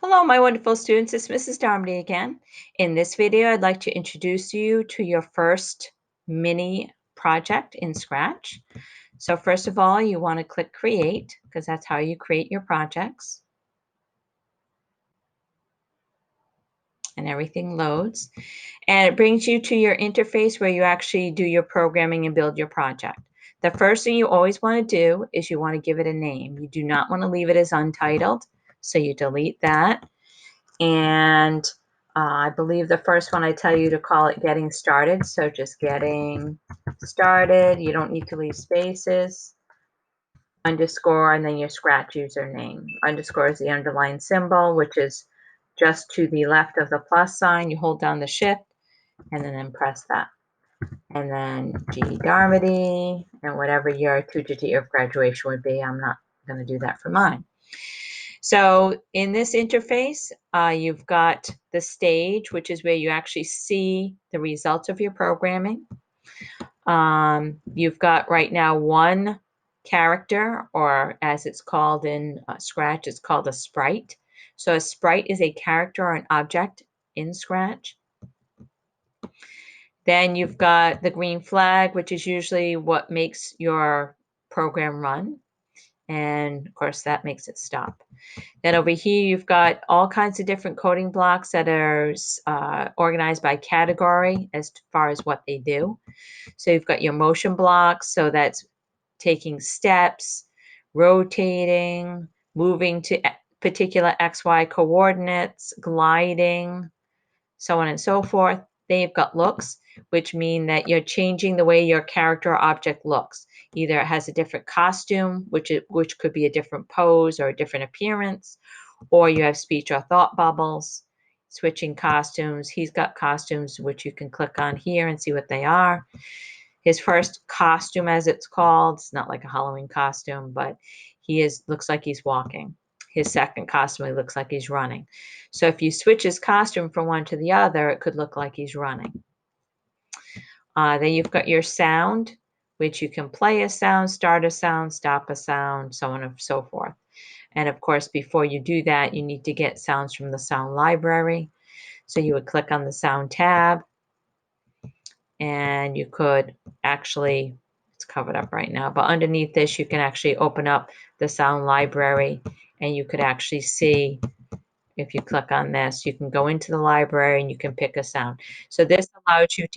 Hello, my wonderful students. It's Mrs. Darmody again. In this video, I'd like to introduce you to your first mini project in Scratch. So first of all, you want to click Create because that's how you create your projects. And everything loads. And it brings you to your interface where you actually do your programming and build your project. The first thing you always want to do is you want to give it a name. You do not want to leave it as untitled, so you delete that. And I believe the first one I tell you to call it Getting Started. So just Getting Started. You don't need to leave spaces. Underscore and then your Scratch username. Underscore is the underline symbol, which is just to the left of the plus sign. You hold down the Shift and then press that. And then G Darmody and whatever your tutor year of graduation would be. I'm not going to do that for mine. So in this interface, you've got the stage, which is where you actually see the results of your programming. You've got right now one character, or as it's called in Scratch, it's called a sprite. So a sprite is a character or an object in Scratch. Then you've got the green flag, which is usually what makes your program run. And of course, that makes it stop. Then over here, you've got all kinds of different coding blocks that are organized by category as far as what they do. So you've got your motion blocks. So that's taking steps, rotating, moving to particular XY coordinates, gliding, so on and so forth. Then you've got looks, which mean that you're changing the way your character or object looks. Either it has a different costume, which could be a different pose or a different appearance, or you have speech or thought bubbles, switching costumes. He's got costumes, which you can click on here and see what they are. His first costume, as it's called, it's not like a Halloween costume, but looks like he's walking. His second costume, he looks like he's running. So if you switch his costume from one to the other, it could look like he's running. Then you've got your sound, which you can play a sound, start a sound, stop a sound, so on and so forth. And of course, before you do that, you need to get sounds from the sound library. So you would click on the sound tab, and you could actually, it's covered up right now, but underneath this, you can actually open up the sound library, and you could actually see, if you click on this, you can go into the library and you can pick a sound. So this allows you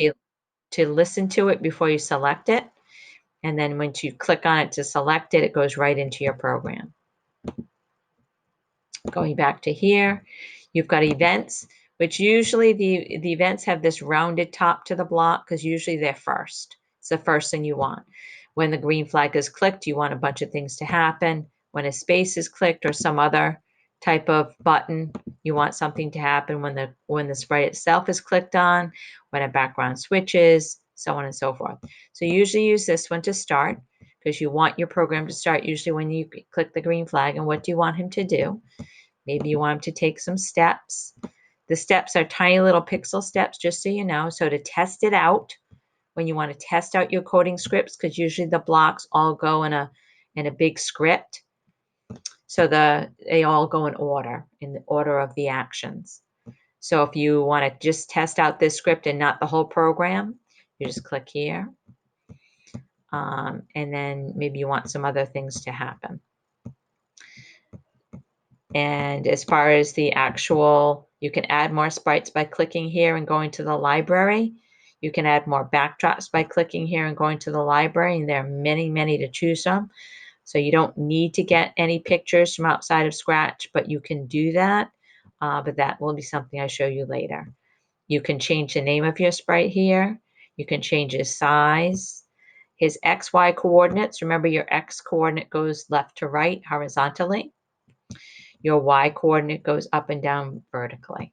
to listen to it before you select it. And then once you click on it to select it, it goes right into your program. Going back to here, you've got events, which usually the events have this rounded top to the block because usually they're first. It's the first thing you want. When the green flag is clicked, you want a bunch of things to happen. When a space is clicked or some other type of button, you want something to happen when the sprite itself is clicked on, when a background switches, so on and so forth. So usually use this one to start because you want your program to start usually when you click the green flag. And what do you want him to do? Maybe you want him to take some steps. The steps are tiny little pixel steps, just so you know. So to test it out, when you want to test out your coding scripts, because usually the blocks all go in a big script. So they all go in the order of the actions. So if you want to just test out this script and not the whole program, you just click here. And then maybe you want some other things to happen. And as far as the actual, you can add more sprites by clicking here and going to the library. You can add more backdrops by clicking here and going to the library. And there are many, many to choose from. So you don't need to get any pictures from outside of Scratch, but you can do that. But that will be something I show you later. You can change the name of your sprite here. You can change his size, his XY coordinates. Remember, your X coordinate goes left to right horizontally. Your Y coordinate goes up and down vertically.